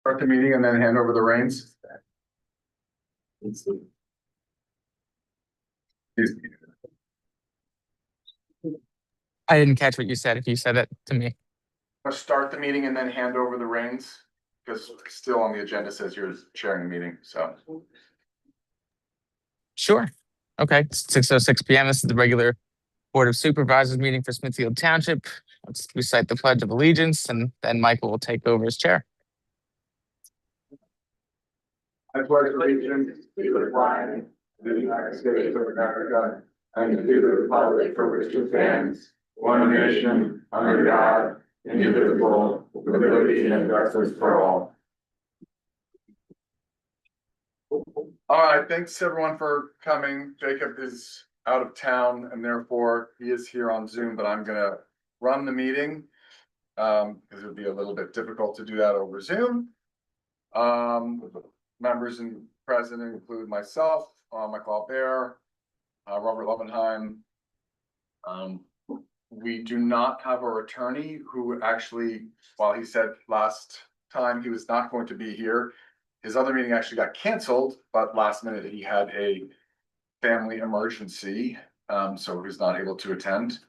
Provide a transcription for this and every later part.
Start the meeting and then hand over the reins. I didn't catch what you said. If you said it to me. Let's start the meeting and then hand over the reins, because still on the agenda says you're chairing the meeting, so. Sure. Okay, 6:06 p.m. This is the regular Board of Supervisors meeting for Smithfield Township. Let's recite the Pledge of Allegiance, and then Michael will take over as chair. I pledge allegiance to the flag of the United States of America and to the republic for which it stands, one nation, under God, indivisible, with liberty and justice for all. All right, thanks everyone for coming. Jacob is out of town and therefore he is here on Zoom, but I'm gonna run the meeting because it would be a little bit difficult to do that over Zoom. Members and president include myself, Michael Albert, Robert Lovenheim. We do not have our attorney who actually, while he said last time he was not going to be here, his other meeting actually got canceled, but last minute he had a family emergency, so he's not able to attend.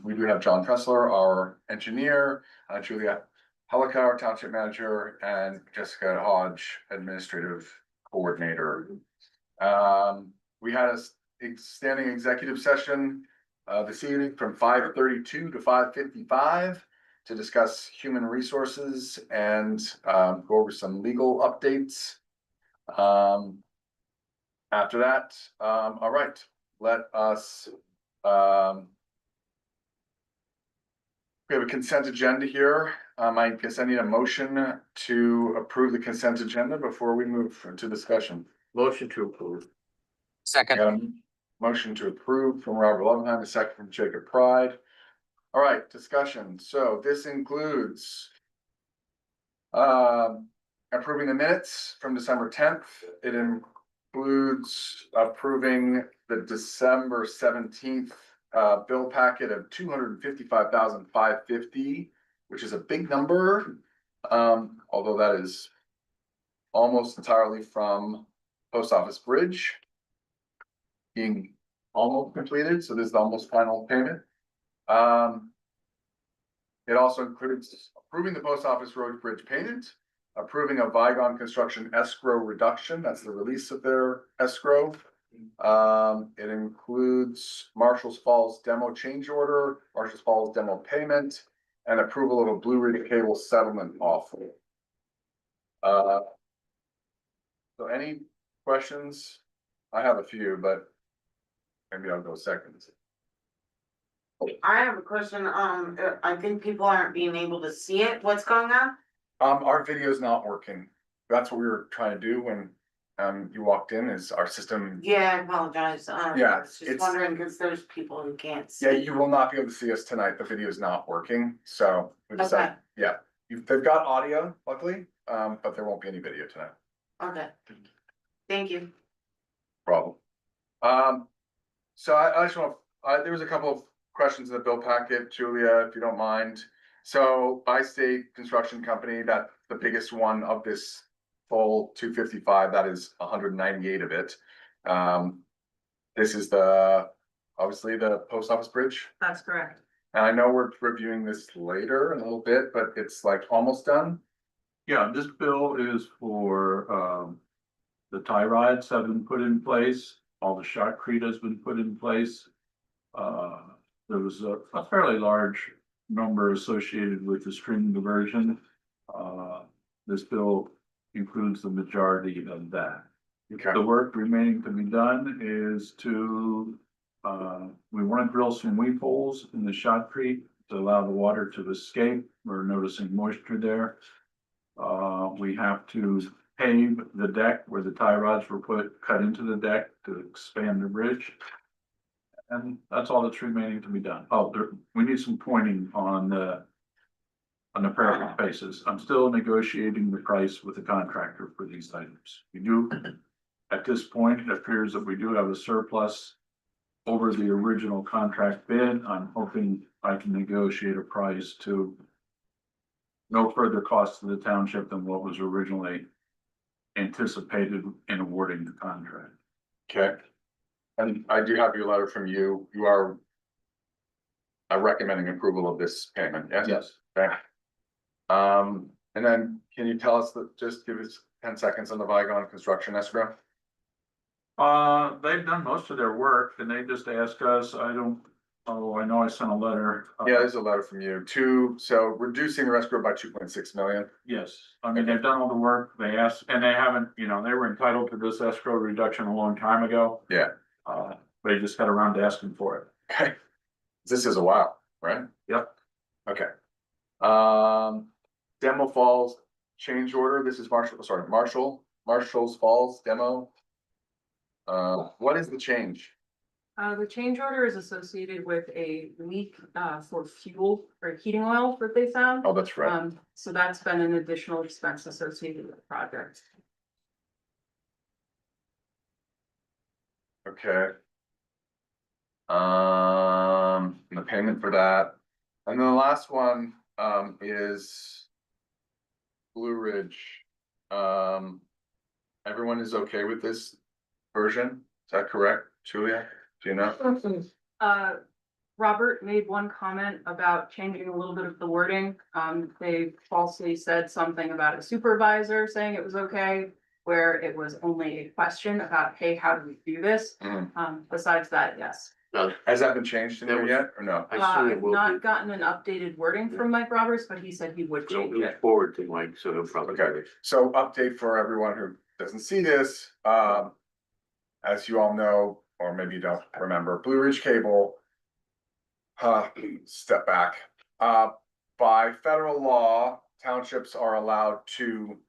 We do have John Pressler, our engineer, Julia Hellica, our township manager, and Jessica Hodge, administrative coordinator. We had a standing executive session this evening from 5:32 to 5:55 to discuss human resources and go over some legal updates. After that, all right, let us we have a consent agenda here. I guess I need a motion to approve the consent agenda before we move into discussion. Motion to approve. Second. Got a motion to approve from Robert Lovenheim, a second from Jacob Pride. All right, discussion. So this includes approving the minutes from December 10th. It includes approving the December 17th bill packet of $255,550, which is a big number, although that is almost entirely from Post Office Bridge being almost completed. So this is the almost final payment. It also includes approving the Post Office Road Bridge payment, approving a Vigon Construction escrow reduction. That's the release of their escrow. It includes Marshall's Falls demo change order, Marshall's Falls demo payment, and approval of a Blue Ridge Cable settlement offer. So any questions? I have a few, but maybe I'll go seconds. I have a question. I think people aren't being able to see it. What's going on? Our video is not working. That's what we were trying to do when you walked in, is our system. Yeah, I apologize. Yeah, I was just wondering because there's people who can't see. Yeah, you will not be able to see us tonight. The video is not working. So we decided, Okay. yeah, they've got audio, luckily, but there won't be any video tonight. Okay. Thank you. Problem. So I just want to, there was a couple of questions in the bill packet, Julia, if you don't mind. So Bi-State Construction Company, that's the biggest one of this full 255, that is 198 of it. This is obviously the Post Office Bridge. That's correct. And I know we're reviewing this later in a little bit, but it's like almost done. Yeah, this bill is for the tie rods have been put in place, all the shotcrete has been put in place. There was a fairly large number associated with the stream diversion. This bill includes the majority of that. Okay. The work remaining to be done is to, we want to drill some weep holes in the shotcrete to allow the water to escape. We're noticing moisture there. We have to pave the deck where the tie rods were cut into the deck to expand the bridge. And that's all that's remaining to be done. Oh, we need some pointing on the parapet bases. I'm still negotiating the price with the contractor for these items. We do, at this point, it appears that we do have a surplus over the original contract bid. I'm hoping I can negotiate a price to no further cost to the township than what was originally anticipated in awarding the contract. Okay. And I do have your letter from you. You are recommending approval of this payment, yes? Yes. Okay. And then can you tell us just give us 10 seconds on the Vigon construction escrow? They've done most of their work and they just ask us, I know I sent a letter. Yeah, there's a letter from you so reducing the escrow by 2.6 million. Yes, I mean, they've done all the work, they asked, and they haven't, they were entitled to this escrow reduction a long time ago. Yeah. They just got around to asking for it. Okay. This is a while, right? Yep. Okay. Demo Falls change order. This is Marshall's Falls demo. What is the change? The change order is associated with a leak for fuel or heating oil that they found. Oh, that's right. So that's been an additional expense associated with the project. Okay. The payment for that. And then the last one, is Blue Ridge. Everyone is okay with this version? Is that correct, Julia? Do you know? Robert made one comment about changing a little bit of the wording. They falsely said something about a supervisor saying it was okay, where it was only a question about, hey, how do we do this? Besides that, yes. Has that been changed in there yet or no? I've not gotten an updated wording from Mike Roberts, but he said he would change it. Forward to Mike, so he'll probably. Okay, so update for everyone who doesn't see this, as you all know, or maybe you don't remember, Blue Ridge Cable. Step back, by federal law, townships are allowed to.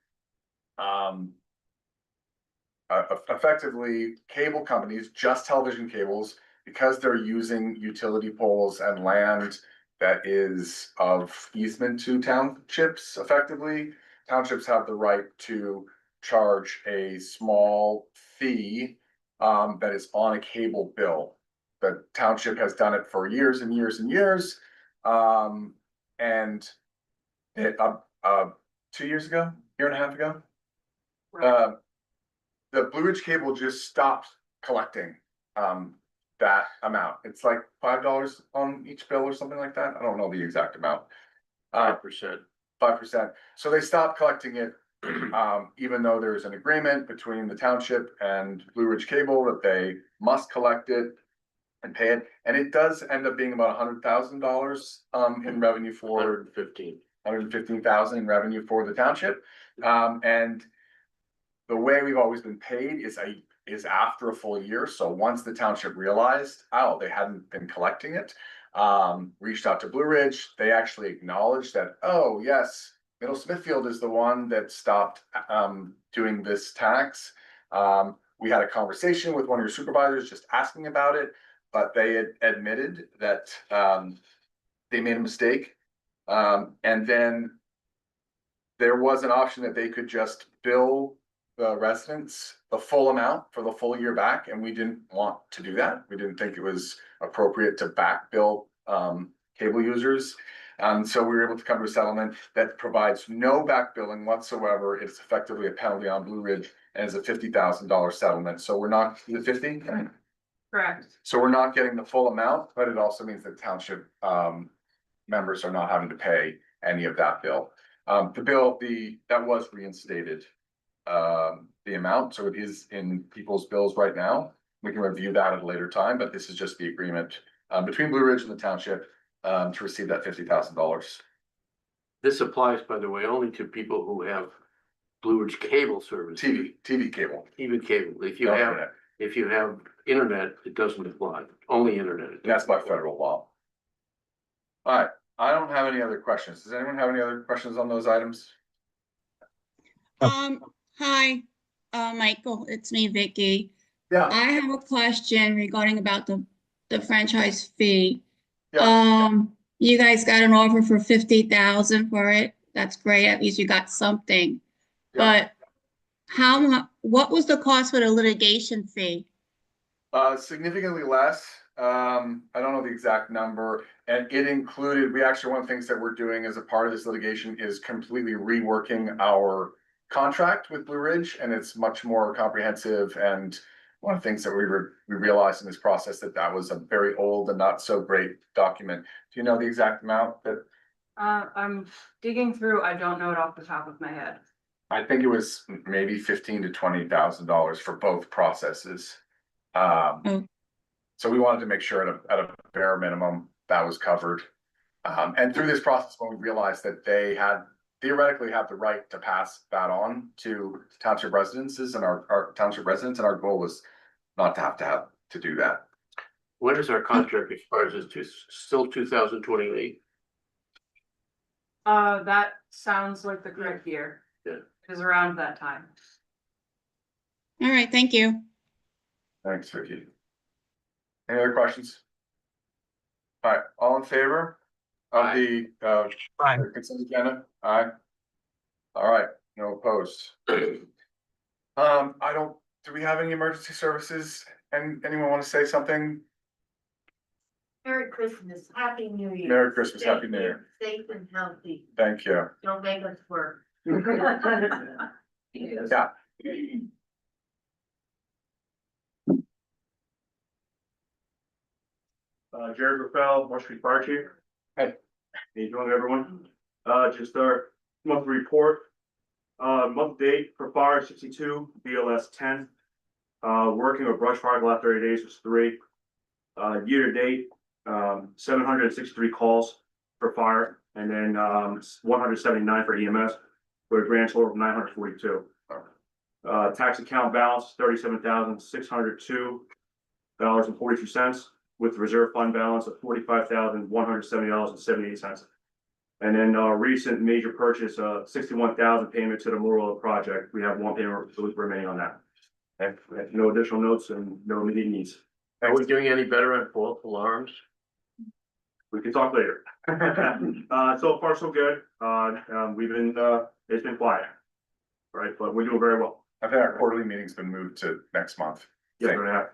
Effectively, cable companies, just television cables, because they're using utility poles and land that is of easement to townships, effectively, townships have the right to charge a small fee that is on a cable bill. The township has done it for years and years and years. And it 2 years ago, year and a half ago, Right. the Blue Ridge Cable just stopped collecting that amount. It's like $5 on each bill or something like that. I don't know the exact amount. 5%. 5%. So they stopped collecting it, even though there's an agreement between the township and Blue Ridge Cable that they must collect it and pay it. And it does end up being about $100,000 in revenue for 115,000 in revenue for the township. And the way we've always been paid is after a full year. So once the township realized, oh, they hadn't been collecting it, reached out to Blue Ridge, they actually acknowledged that, oh, yes, Middle Smithfield is the one that stopped doing this tax. We had a conversation with one of your supervisors just asking about it, but they had admitted that they made a mistake. And then there was an option that they could just bill the residents the full amount for the full year back, and we didn't want to do that. We didn't think it was appropriate to back bill cable users. So we were able to come to a settlement that provides no back billing whatsoever. It's effectively a penalty on Blue Ridge and is a $50,000 settlement. So we're not, is it 50? Correct. So we're not getting the full amount, but it also means that township members are not having to pay any of that bill. That was reinstated, the amount, so it is in people's bills right now. We can review that at a later time, but this is just the agreement between Blue Ridge and the township to receive that $50,000. This applies, by the way, only to people who have Blue Ridge cable service. TV cable. Even cable. If you No have, internet. if you have internet, it doesn't apply. Only internet. That's by federal law. All right, I don't have any other questions. Does anyone have any other questions on those items? Hi, Michael, it's me, Vicky. Yeah. I have a question regarding about the franchise fee. Yeah. You guys got an offer for 50,000 for it. That's great. At least you got something. Yeah. But what was the cost for the litigation fee? Significantly less. I don't know the exact number. And it included, we actually, one of the things that we're doing as a part of this litigation is completely reworking our contract with Blue Ridge, and it's much more comprehensive. And one of the things that we realized in this process that was a very old and not so great document. Do you know the exact amount that? I'm digging through, I don't know it off the top of my head. I think it was maybe $15,000 to $20,000 for both processes. Oh. So we wanted to make sure at a bare minimum that was covered. And through this process, when we realized that they had theoretically have the right to pass that on to township residences and our township residents, and our goal was not to have to do that. When does our contract expires? Is still 2028? That sounds like the correct year. Yeah. It is around that time. All right, thank you. Thanks, Vicky. Any other questions? All right, all in favor of Aye. the Fine. consent agenda? Aye. All right, no opposed. Do we have any emergency services? And anyone want to say something? Merry Christmas, Happy New Year. Merry Christmas, Happy New Year. Safe and healthy. Thank you. Don't make us work. Yeah. Jared Rafael, North Street Fire Chief. Hey. How you doing, everyone? Just our monthly report. Month date for fire 62, BLS 10. Working with brush fire the last 30 days was 3. Year to date, 763 calls for fire, and then 179 for EMS, with a grand total of 942. Tax account balance $37,602.42, with reserve fund balance of $45,170.78. And then recent major purchase, 61,000 payment to the Memorial project. We have 1 payment remaining on that. And no additional notes and no immediate needs. Are we doing any better on false alarms? We can talk later. So far so good. We've been, it's been quiet. Right, but we're doing very well. I think our quarterly meeting's been moved to next month. Yeah, we're gonna have.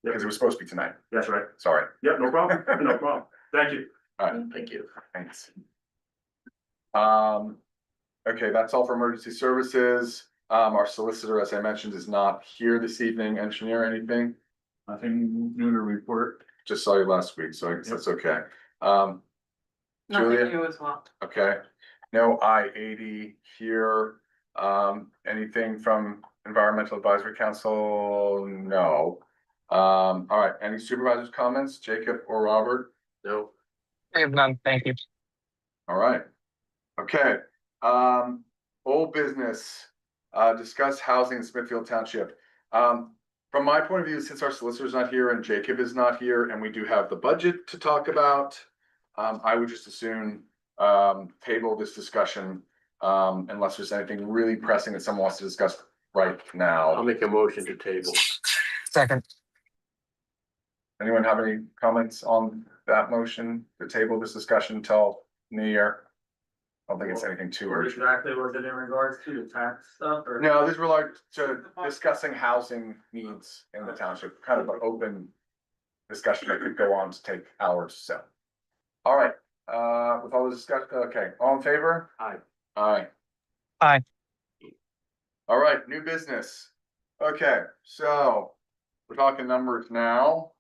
Because it was supposed to be tonight. That's right. Sorry. Yep, no problem. No problem. Thank you. All right, Thank you. thanks. Okay, that's all for emergency services. Our solicitor, as I mentioned, is not here this evening. Engineer, anything? Nothing new to report. Just saw you last week, so I guess that's okay. Nothing Julia? new as well. Okay, no I-80 here. Anything from Environmental Advisory Council? No. All right, any supervisors' comments, Jacob or Robert? No. I have none, thank you. All right, okay, old business, discuss housing in Smithfield Township. From my point of view, since our solicitor's not here and Jacob is not here, and we do have the budget to talk about, I would just assume, table this discussion, unless there's anything really pressing that someone wants to discuss right I'll now. make a motion to table. Second. Anyone have any comments on that motion to table this discussion until New Year? I don't think it's anything too urgent. Exactly, was it in regards to the tax stuff or? No, this is related to discussing housing needs in the township, kind of an open discussion that could go on to take hours, so. All right, with all the discussion, okay, all in favor? Aye. Aye. Aye. All right, new business. Okay, so we're talking numbers now.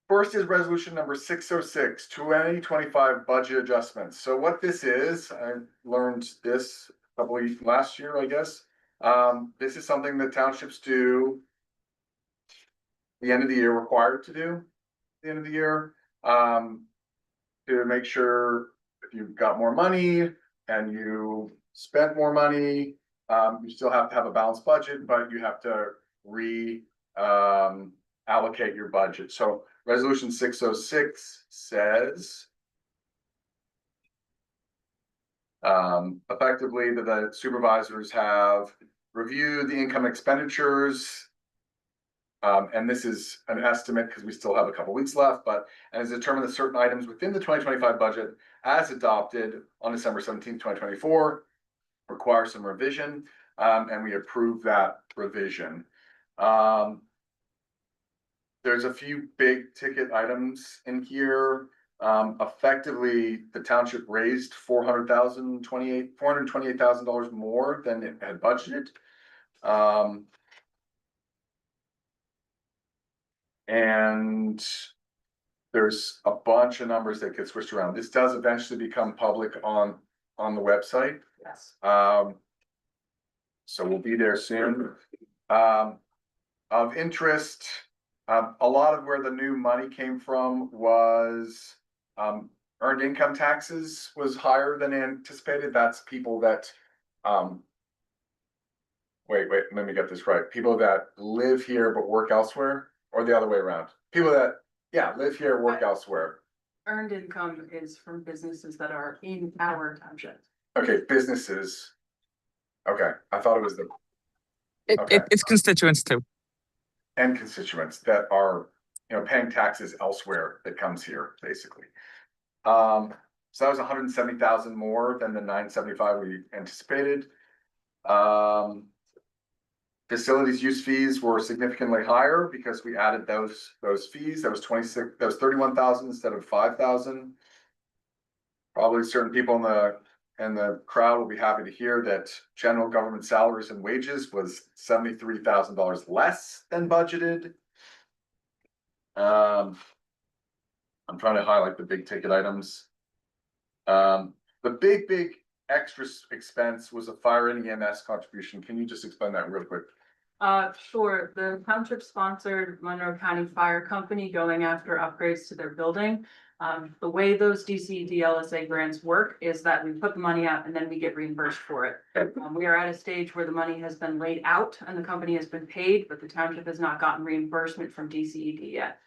First is resolution number 606, 2025 budget adjustments. So what this is, I learned this a couple of last year, I guess. This is something that townships do the end of the year, required to do the end of the year, to make sure if you've got more money and you spent more money, you still have to have a balanced budget, but you have to allocate your budget. So resolution 606 says effectively that the supervisors have reviewed the income expenditures. And this is an estimate because we still have a couple weeks left, and has determined that certain items within the 2025 budget as adopted on December 17th, 2024 require some revision, and we approve that revision. there's a few big ticket items in here. Effectively, the township raised $428,000 more than it had budgeted. And there's a bunch of numbers that get switched around. This does eventually become public on the website. Yes. So we'll be there soon. Of interest, a lot of where the new money came from was earned income taxes was higher than anticipated. That's people that wait, let me get this right. People that live here but work elsewhere, or the other way around. People that, yeah, live here, work elsewhere. Earned income is from businesses that are in our township. Okay, businesses. Okay, I thought it was the Okay. It's constituents too. and constituents that are, paying taxes elsewhere that comes here, basically. So that was 170,000 more than the 975 we anticipated. Facilities use fees were significantly higher because we added those fees. That was 31,000 instead of 5,000. Probably certain people in the crowd will be happy to hear that general government salaries and wages was $73,000 less than budgeted. I'm trying to highlight the big ticket items. The big extra expense was a fire and EMS contribution. Can you just explain that real quick? Sure. The township sponsored Monroe County Fire Company going after upgrades to their building. The way those DCED LSA grants work is that we put the money out and then we get reimbursed for it. We are at a stage where the money has been laid out and the company has been paid, but the township has not gotten reasbursement from DCED yet.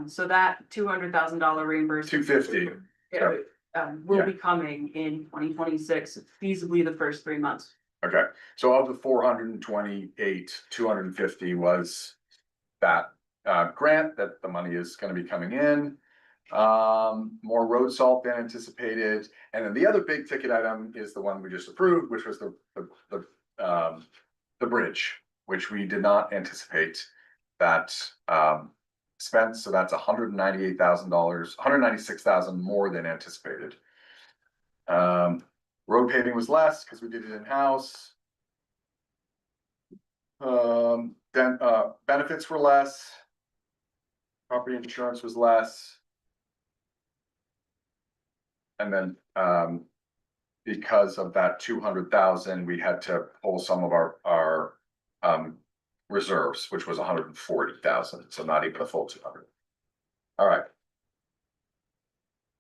So that $200,000 reimbursement. 250. Will be coming in 2026, feasibly the first 3 months. Okay, so of the 428, 250 was that grant that the money is gonna be coming in. More road salt than anticipated, and then the other big ticket item is the one we just approved, which was the bridge, which we did not anticipate that expense, so that's $198,000, $196,000 more than anticipated. Road paving was less because we did it in-house. Then benefits were less. Property insurance was less. And then because of that 200,000, we had to pull some of our reserves, which was 140,000, so not even a full 200. All right.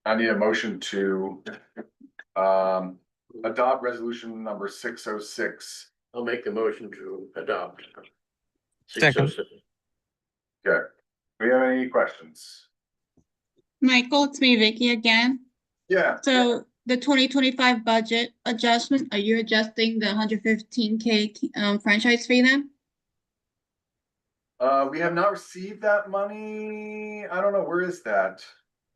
I need a motion to adopt resolution number 606. I'll make the motion to adopt. Second. 606. Okay. Do we have any questions? Michael, it's me, Vicky, again. Yeah. So the 2025 budget adjustment, are you adjusting the 115K franchise fee then? We have not received that money. I don't know, where is that?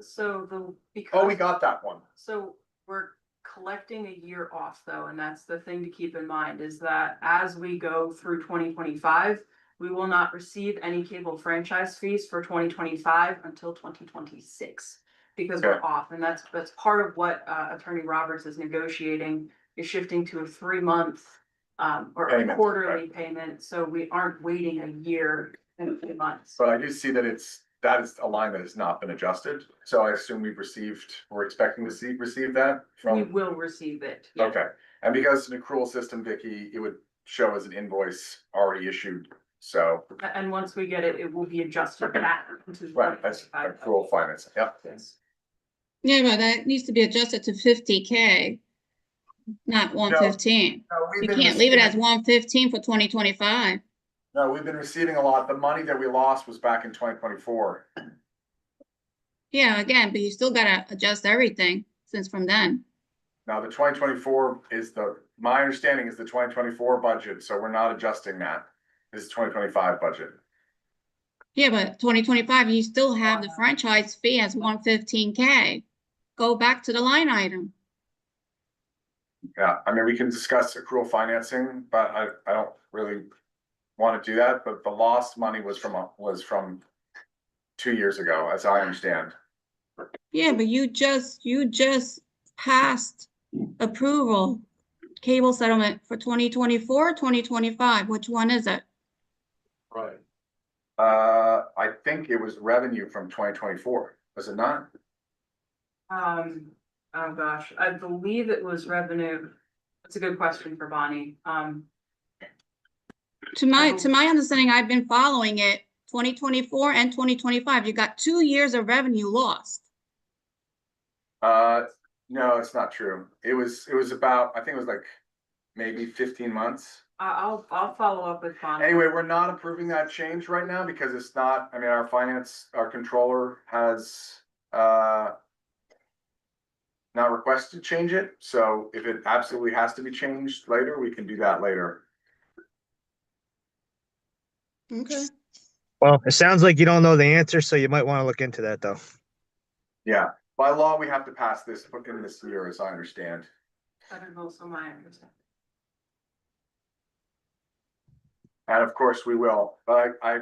So Oh, we got that one. So we're collecting a year off though, and that's the thing to keep in mind is that as we go through 2025, we will not receive any cable franchise fees for 2025 until 2026 because we're off. And that's part of what Attorney Roberts is negotiating is shifting to a 3-month or a Payment, quarterly payment. So we aren't waiting a year and 3 months. But I do see that that is a line that has not been adjusted. So I assume we're expecting to receive that We from. will receive it. Yeah. Okay, and because it's an accrual system, Vicky, it would show as an invoice already issued, so. And once we get it, it will be adjusted back into. Right, that's accrual finance, yep. Yes. Yeah, but that needs to be adjusted to 50K, not 115. No, we've You been can't leave it as receiving- 115 for 2025. No, we've been receiving a lot. The money that we lost was back in 2024. Yeah, again, but you still gotta adjust everything since from then. Now, the 2024 is my understanding is the 2024 budget, so we're not adjusting that. This is 2025 budget. Yeah, but 2025, you still have the franchise fee as 115K. Go back to the line item. Yeah, I mean, we can discuss accrual financing, but I don't really want to do that, but the lost money was from 2 years ago, as I understand. Yeah, but you just passed approval, cable settlement for 2024, 2025. Which one is it? Right. I think it was revenue from 2024, was it not? Oh gosh, I believe it was revenue. That's a good question for Bonnie. To my understanding, I've been following it, 2024 and 2025. You got 2 years of revenue lost. No, it's not true. It was about, I think it was like maybe 15 months. I'll follow up with Bonnie. Anyway, we're not approving that change right now because it's not, I mean, our controller has, not requested to change it. So if it absolutely has to be changed later, we can do that later. Okay. Well, it sounds like you don't know the answer, so you might want to look into that though. Yeah, by law, we have to pass this in this year, as I understand. That is also my understanding. And of course we will, but I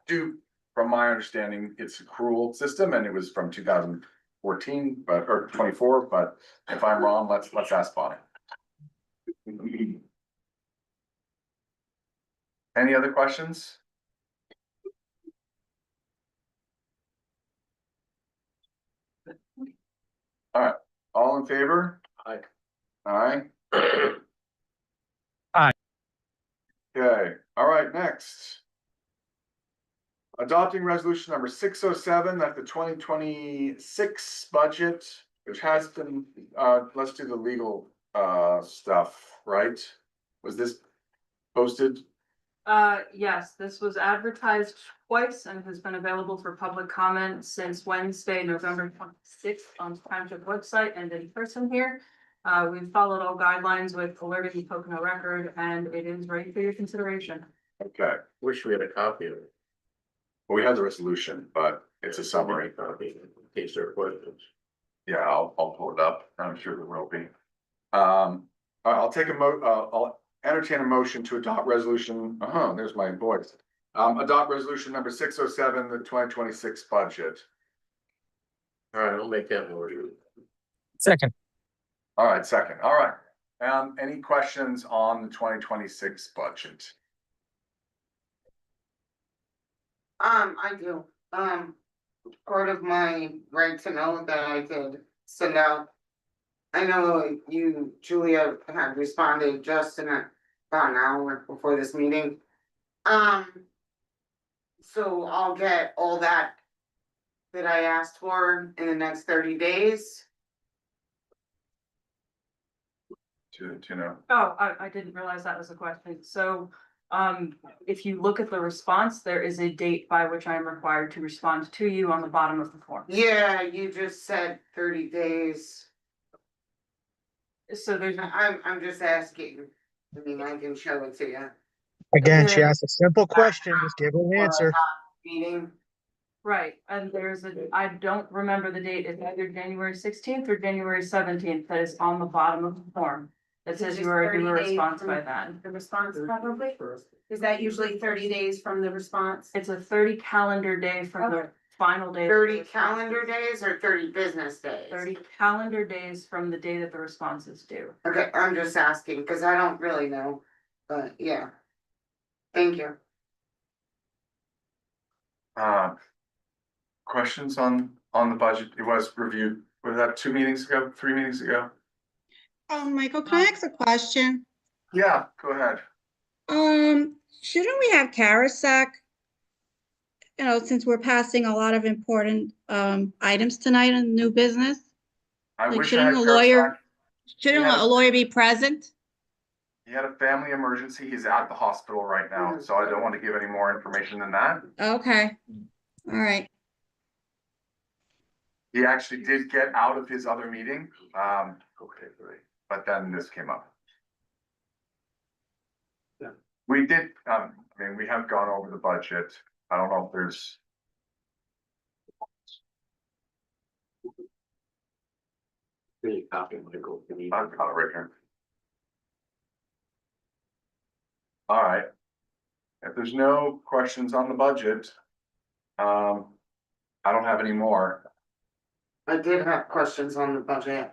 do, from my understanding, it's a accrual system and it was from 2014, or 24, but if I'm wrong, let's ask Bonnie. Any other questions? All right, all in favor? Aye. Aye. Aye. Okay, all right, next. Adopting resolution number 607, that's the 2026 budget, which has been, let's do the legal stuff, right? Was this posted? Yes, this was advertised twice and has been available for public comment since Wednesday, November 26th on the township website and in person here. We've followed all guidelines with alerting the Pocono Record and it is ready for your consideration. Okay, Wish we had a copy of it. well, we have the resolution, but it's a summary. Copy in case there are questions. Yeah, I'll pull it up. I'm sure there will be. I'll take I'll entertain a motion to adopt resolution, there's my voice. Adopt resolution number 607, the 2026 budget. All right, I'll make that motion. Second. All right, second, all right. Any questions on the 2026 budget? I do, part of my right to know that I did send out. I know you, Julia, had responded just in about an hour before this meeting. So I'll get all that I asked for in the next 30 days. To know. Oh, I didn't realize that was a question. So, if you look at the response, there is a date by which I am required to respond to you on the bottom of the form. Yeah, you just said 30 days. So there's, I'm just asking. I mean, I can show it to you. Again, she asked a simple question, just give her an answer. Meeting. right, and I don't remember the date. It's either January 16th or January 17th that is on the bottom of the form. That says you are due a response by then. The response probably, is that usually 30 days from the response? It's a 30 calendar day from the final day. of the 30 response. calendar days or 30 business days? 30 calendar days from the day that the response is due. Okay, I'm just asking, cause I don't really know, but yeah. Thank you. Questions on the budget? It was reviewed, was that 2 meetings ago, 3 meetings ago? Michael, can I ask a question? Yeah, go ahead. Shouldn't we have Carisac? You know, since we're passing a lot of important items tonight in new business, I like wish I had shouldn't Yeah. a lawyer be present? He had a family emergency. He's at the hospital right now, so I don't want to give any more information than that. Okay, all right. He actually did get out of his other meeting, Okay, great. but then this came up. Yeah. We did, I mean, we have gone over the budget. I don't know if there's. Really copy, Michael. if you need. I've got it right here. All right. If there's no questions on the budget, I don't have any more. I did have questions on the budget,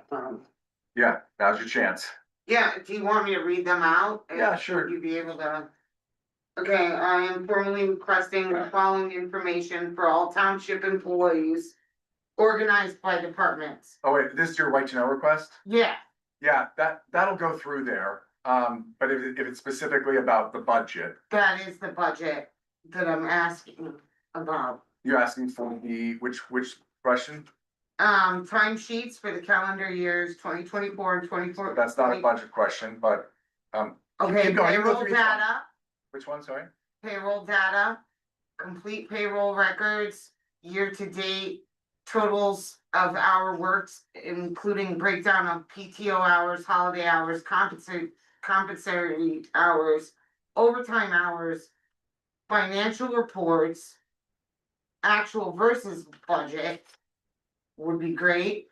Yeah, now's your chance. yeah, do you want me to read them out? Yeah, sure. Would you be able to? Okay, I am formally requesting the following information for all township employees. Organized by departments. Oh, wait, this is your right to know request? Yeah, Yeah, that'll go through there. But if it's specifically about the budget, that is the budget that I'm asking about. you're asking for which question? Time sheets for the calendar years 2024 and 24. That's not a budget question, but, Okay, keep going, you go payroll through each one. data, which one, sorry? payroll data, complete payroll records, year to date. Totals of hour works, including breakdown of PTO hours, holiday hours, compensatory hours, overtime hours, financial reports, actual versus budget would be great.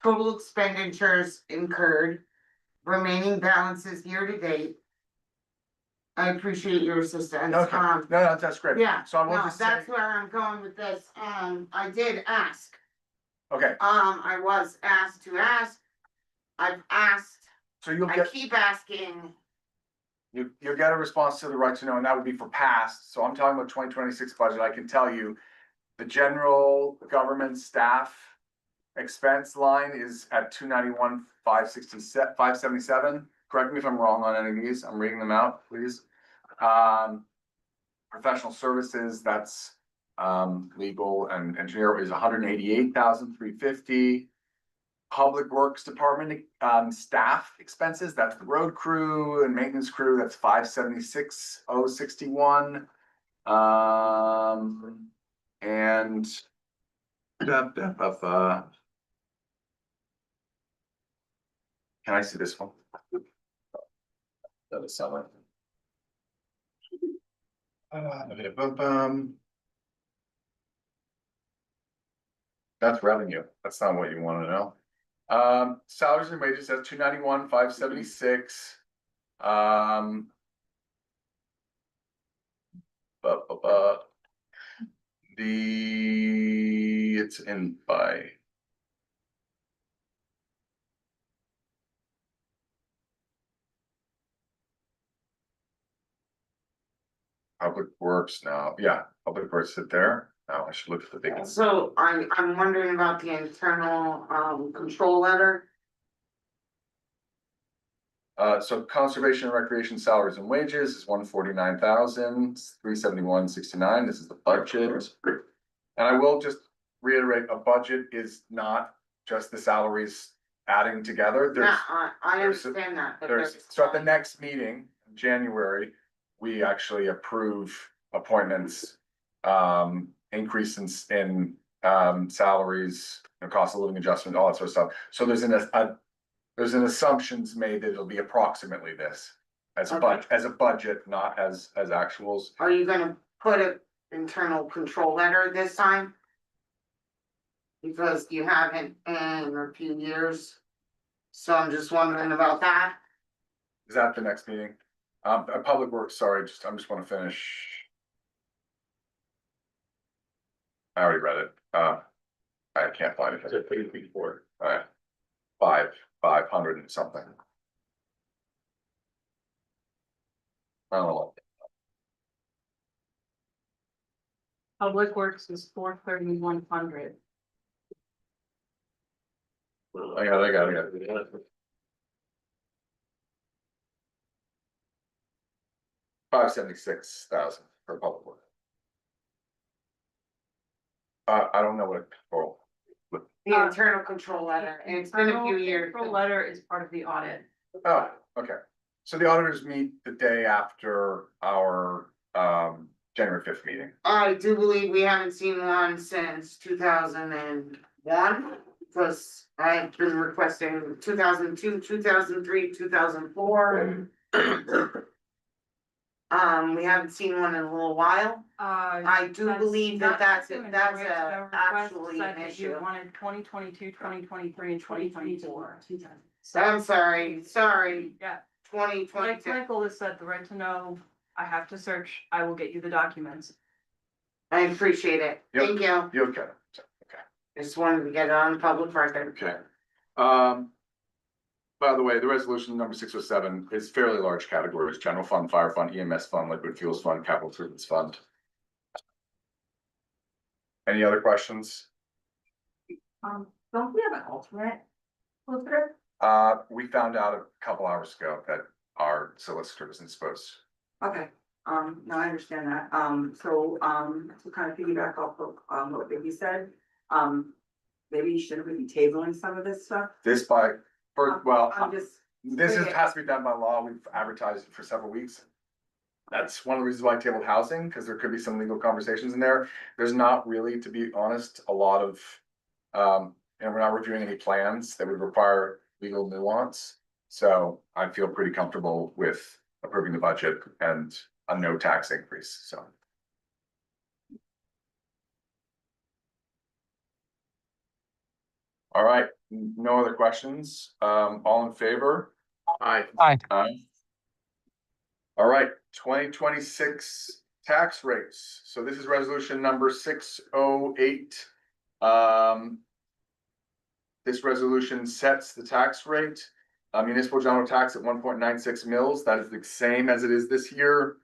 Total expenditures incurred, remaining balances year to date. I appreciate your assistance. Okay, no, that's great. Yeah, So I will no, just say, that's where I'm going with this. I did ask. okay, I was asked to ask. I've asked, so you'll I get, keep asking. you'll get a response to the right to know, and that would be for past. So I'm talking about 2026 budget. I can tell you the general government staff expense line is at 291, 567, 577. Correct me if I'm wrong on any of these. I'm reading them out, please. Professional services, that's legal and engineer is 188,350. Public Works Department staff expenses, that's the road crew and maintenance crew, that's 576,061. And can I see this one? That is summer. That's revenue. That's not what you want to know. Salaries and wages, that's 291, 576. It's in by. Public Works now, yeah, Public Works sit there. Now I should look at the big. So I'm wondering about the internal control letter. So conservation and recreation salaries and wages is 149,371.69. This is the budget. And I will just reiterate, a budget is not just the salaries adding together. Yeah, I there's- understand that. But So at the next meeting, in January, we actually approve appointments, increase in salaries, cost of living adjustment, all that sort of stuff. So there's an assumptions made that it'll be approximately this as a budget, not as actuals. Are you gonna put an internal control letter this time? Because you haven't in a few years. So I'm just wondering about that. Is that the next meeting? Public Works, sorry, I just want to finish. I already read it. I can't find it. Is it page before? Alright. 500 and something. I don't know. Public Works is 43100. I got it. 576,000 for public work. I don't know what, The internal control letter, and it's been a few years. Control letter is part of the audit. oh, okay. So the auditors meet the day after our, January 5th meeting. I do believe we haven't seen one since 2001, because I've been requesting 2002, 2003, 2004. We haven't seen one in a little while. I do believe that's actually an issue. You wanted 2022, 2023, and 2024. I'm sorry, Yeah, 2022. like Michael has said, the right to know, I have to search, I will get you the documents. I appreciate it. Yep. Thank you. You okay? Just wanted to get it on public record. Okay. By the way, the resolution number 607 is fairly large categories: general fund, fire fund, EMS fund, liquid fuels fund, capital improvements fund. Any other questions? Don't we have an alternate? Solicitor? We found out a couple hours ago that our solicitor isn't supposed. Okay, now I understand that, to kind of piggyback off of, what Vicky said, maybe shouldn't we be tabling some of this stuff? This I'm just, has to be done by law. We've advertised it for several weeks. That's one of the reasons why I tabled housing, because there could be some legal conversations in there. There's not really, to be honest, a lot of, and we're not reviewing any plans that would require legal nuance. So I feel pretty comfortable with approving the budget and a no tax increase, so. All right, no other questions. All in favor? Aye. Aye. Aye. All right, 2026 tax rates. So this is resolution number 608. This resolution sets the tax rate, municipal general tax at 1.96 mils. That is the same as it is this year.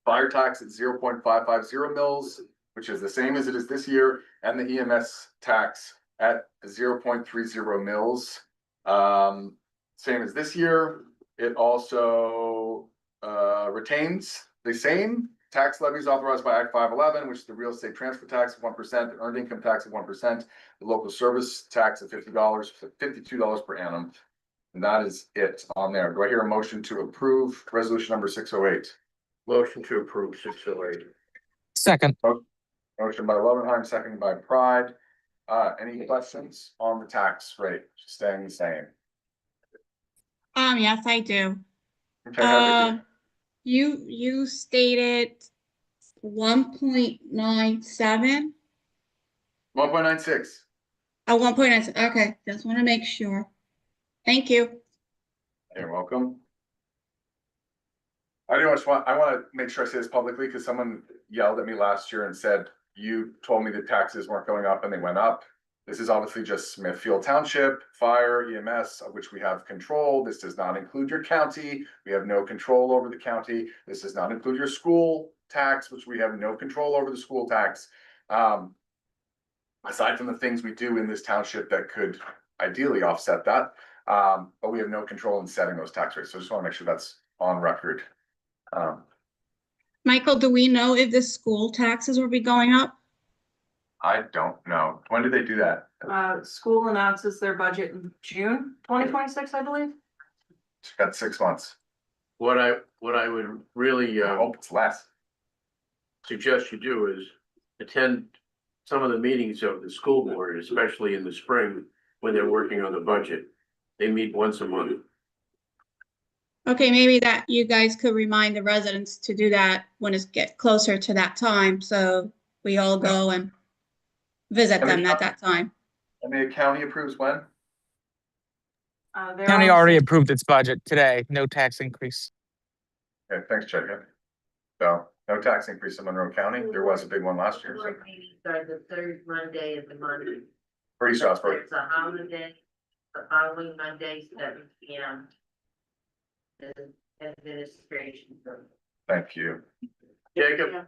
Fire tax at 0.550 mils, which is the same as it is this year, and the EMS tax at 0.30 mils. Same as this year. It also retains the same tax levies authorized by Act 511, which is the real estate transfer tax of 1%, earned income tax of 1%, the local service tax of $50, $52 per annum. And that is it on there. Do I hear a motion to approve resolution number 608? Motion to approve 608. Second. Motion by Lovenheim, seconded by Pride. Any questions on the tax rate? Staying the same. Yes, I do. Okay, You stated 1.97. 1.96. 1.9, okay, just want to make sure. Thank you. You're welcome. I want to make sure I say this publicly, because someone yelled at me last year and said, you told me the taxes weren't going up, and they went up. This is obviously just Smithfield Township, fire, EMS, of which we have control. This does not include your county. We have no control over the county. This does not include your school tax, which we have no control over the school tax. Aside from the things we do in this township that could ideally offset that, but we have no control in setting those tax rates. So I just want to make sure that's on record. Michael, do we know if the school taxes will be going up? I don't know. When did they do that? School announces their budget in June 2026, I believe. It's got 6 months. What I would really I hope it's less. suggest you do is attend some of the meetings of the school board, especially in the spring when they're working on the budget. They meet once a month. Okay, maybe that you guys could remind the residents to do that when it's get closer to that time, so we all go and visit them at that time. And the county approves when? They're County on- already approved its budget today. No tax increase. Okay, thanks, Jacob. So no tax increase in Monroe County. There was a big one last year. So. Board meetings are the third Monday of the month. Pretty Strasburg. There's a holiday, the following Monday, 7 p.m. The administration. Thank you. Jacob, Yeah.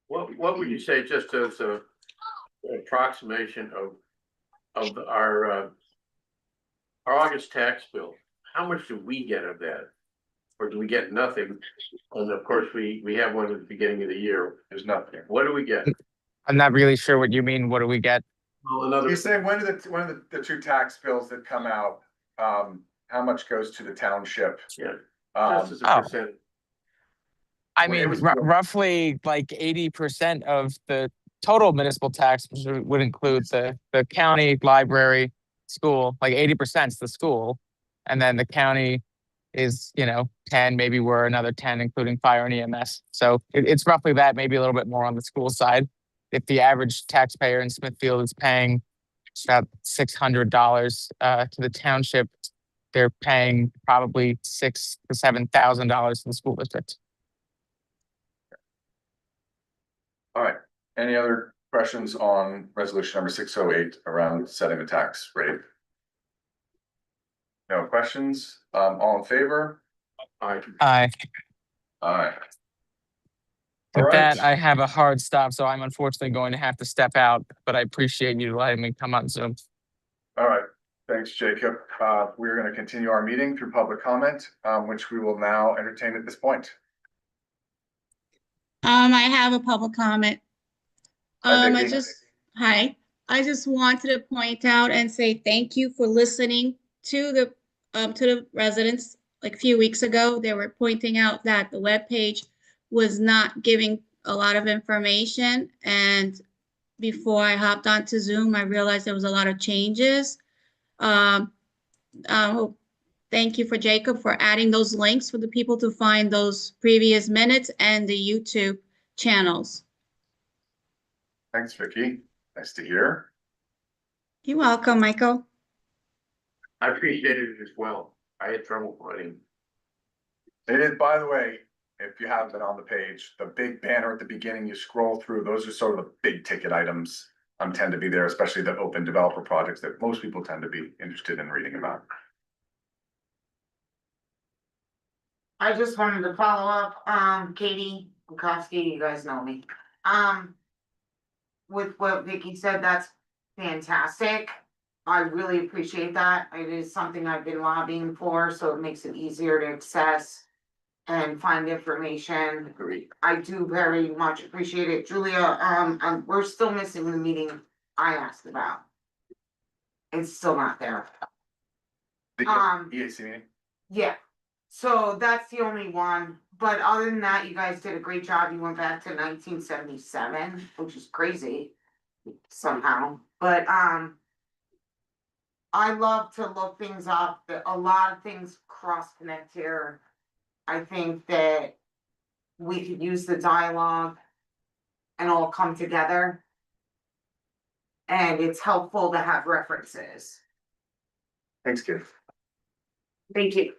what would you say, just as a approximation of our August tax bill? How much do we get of that? Or do we get nothing? And of course, we have one at the beginning of the year. There's nothing. What do we get? I'm not really sure what you mean. What do we get? Well, another. He's saying when do the two tax bills that come out, how much goes to the township? Yeah. Um, Just as a percent. I Well, it mean, was- roughly like 80% of the total municipal tax would include the county, library, school. Like 80% is the school, and then the county is 10, maybe we're another 10, including fire and EMS. So it's roughly that, maybe a little bit more on the school side. If the average taxpayer in Smithfield is paying about $600 to the township, they're paying probably $6,000 to $7,000 to the school district. All right. Any other questions on resolution number 608 around setting the tax rate? No questions? All in favor? Aye. Aye. Aye. With All that, right. I have a hard stop, so I'm unfortunately going to have to step out, but I appreciate you letting me come on Zoom. All right, thanks, Jacob. We're going to continue our meeting through public comment, which we will now entertain at this point. I have a public comment. Hi, I Vicky. I just wanted to point out and say thank you for listening to the residents. Like a few weeks ago, they were pointing out that the webpage was not giving a lot of information. And before I hopped onto Zoom, I realized there was a lot of changes. Thank you for Jacob for adding those links for the people to find those previous minutes and the YouTube channels. Thanks, Vicky. Nice to hear. You're welcome, Michael. I appreciated it as well. I had trouble finding. It is, by the way, if you haven't been on the page, the big banner at the beginning, you scroll through, those are sort of the big ticket items tend to be there, especially the open developer projects that most people tend to be interested in reading about. I just wanted to follow up, Katie Bukowski, you guys know me. With what Vicky said, that's fantastic. I really appreciate that. It is something I've been lobbying for, so it makes it easier to access and find information. Agreed. I do very much appreciate it. Julia, we're still missing the meeting I asked about. It's still not there. The Um, EAC meeting? Yeah, so that's the only one, but other than that, you guys did a great job. You went back to 1977, which is crazy somehow, but I love to look things up. A lot of things cross connect here. I think that we could use the dialogue and all come together. And it's helpful to have references. Thanks, kid. Thank you.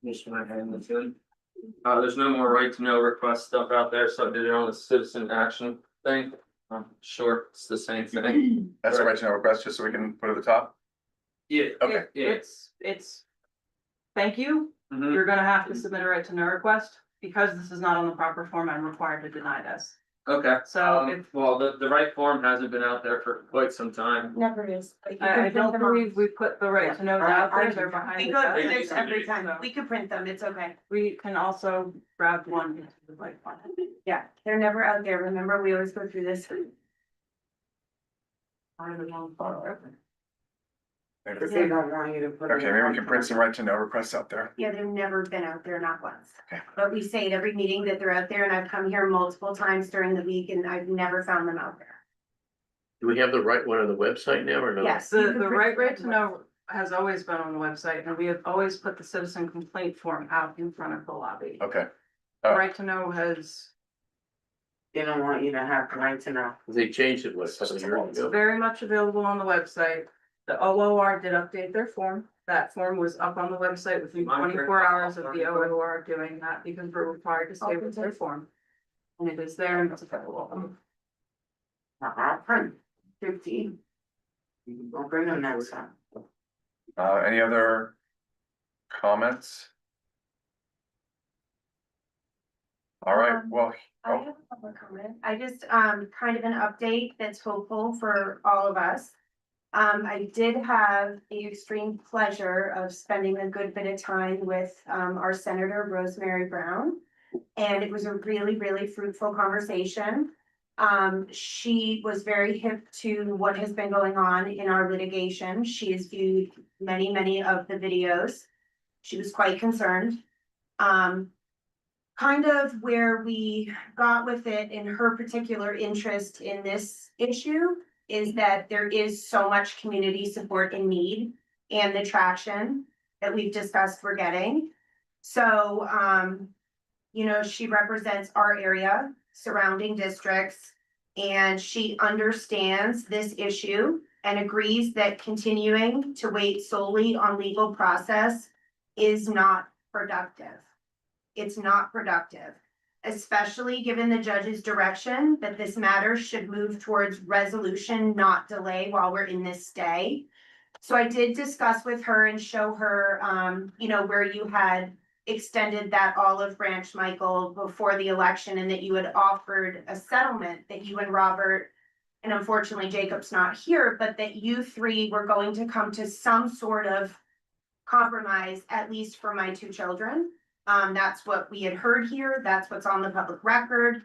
There's no more right to know request stuff out there, so I did it on the citizen action thing. I'm sure it's the same thing. That's a right to know request, just so we can put it at the top. Yeah. Okay. It's, thank you. Mhm. You're gonna have to submit a right to know request, because this is not on the proper form, I'm required to deny this. Okay, So if- well, the right form hasn't been out there for quite some time. Never is. I don't believe we put the right to know out there, they're behind. We the go desk. through this every time. So We could print them. It's okay. we can also grab one into the right one. Yeah, they're never out there. Remember, we always go through this. I'm the wrong file. Because they don't want you to put. Okay, maybe we can print some right to know requests out there. Yeah, they've never been out there, not once. Okay. But we say at every meeting that they're out there, and I've come here multiple times during the week and I've never found them out there. Do we have the right one on the website now or no? Yes. you The can right print to know has always been on the website, and we have always put the citizen complaint form out in front of the lobby. Okay. The right to know has, They don't want you to have the right to know. They changed it, what, 7 years it's ago? very much available on the website. The OOR did update their form. That form was up on the website within 24 hours of the OOR doing that, because we're required to stay with their form. And it is there and it's available. Print 15. We'll bring them next time. Any other comments? All right, well, I have a public comment. I just, kind of an update that's hopeful for all of us. I did have the extreme pleasure of spending a good bit of time with, our Senator Rosemary Brown. And it was a really, really fruitful conversation. She was very hip to what has been going on in our litigation. She has viewed many, many of the videos. She was quite concerned. Kind of where we got with it in her particular interest in this issue is that there is so much community support and need and the traction that we've discussed we're getting. So, you know, she represents our area, surrounding districts, and she understands this issue and agrees that continuing to wait solely on legal process is not productive. It's not productive. especially given the judge's direction that this matter should move towards resolution, not delay while we're in this stay. So I did discuss with her and show her, where you had extended that olive branch, Michael, before the election, and that you had offered a settlement that you and Robert, and unfortunately Jacob's not here, but that you three were going to come to some sort of compromise, at least for my two children. That's what we had heard here. That's what's on the public record.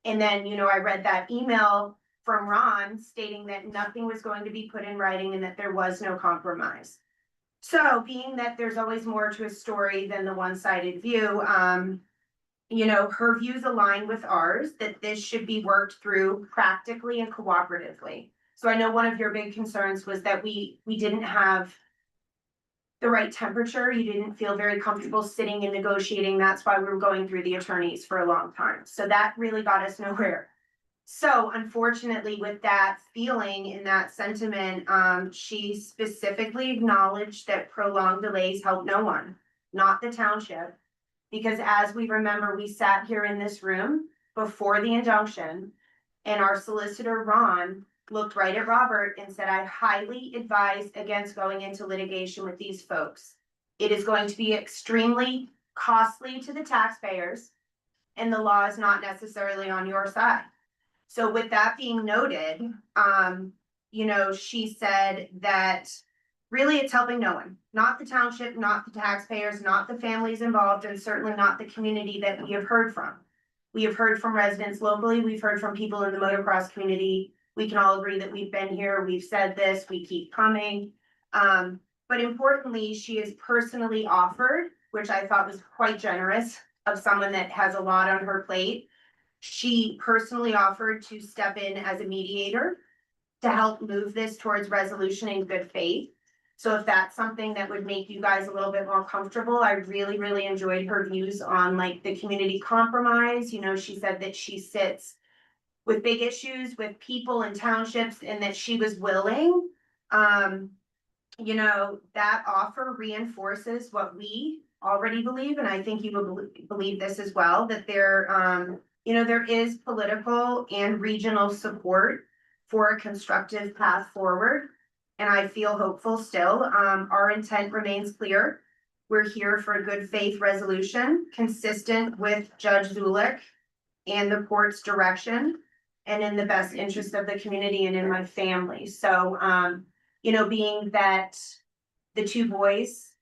And then, I read that email from Ron stating that nothing was going to be put in writing and that there was no compromise. So being that there's always more to a story than the one-sided view, her views align with ours, that this should be worked through practically and cooperatively. So I know one of your big concerns was that we didn't have the right temperature. You didn't feel very comfortable sitting and negotiating. That's why we were going through the attorneys for a long time. So that really got us nowhere. So unfortunately, with that feeling and that sentiment, she specifically acknowledged that prolonged delays help no one, not the township. Because as we remember, we sat here in this room before the injunction, and our solicitor, Ron, looked right at Robert and said, I highly advise against going into litigation with these folks. It is going to be extremely costly to the taxpayers, and the law is not necessarily on your side. So with that being noted, she said that really it's helping no one, not the township, not the taxpayers, not the families involved, and certainly not the community that we have heard from. We have heard from residents locally. We've heard from people in the motocross community. We can all agree that we've been here. We've said this, we keep coming. But importantly, she has personally offered, which I thought was quite generous of someone that has a lot on her plate. She personally offered to step in as a mediator to help move this towards resolution in good faith. So if that's something that would make you guys a little bit more comfortable, I really, really enjoyed her views on like the community compromise. She said that she sits with big issues with people and townships, and that she was willing. That offer reinforces what we already believe, and I think you will believe this as well, that there is political and regional support for a constructive path forward. And I feel hopeful still. Our intent remains clear. We're here for a good faith resolution consistent with Judge Zulik and the court's direction, and in the best interest of the community and in my family. So, being that the two boys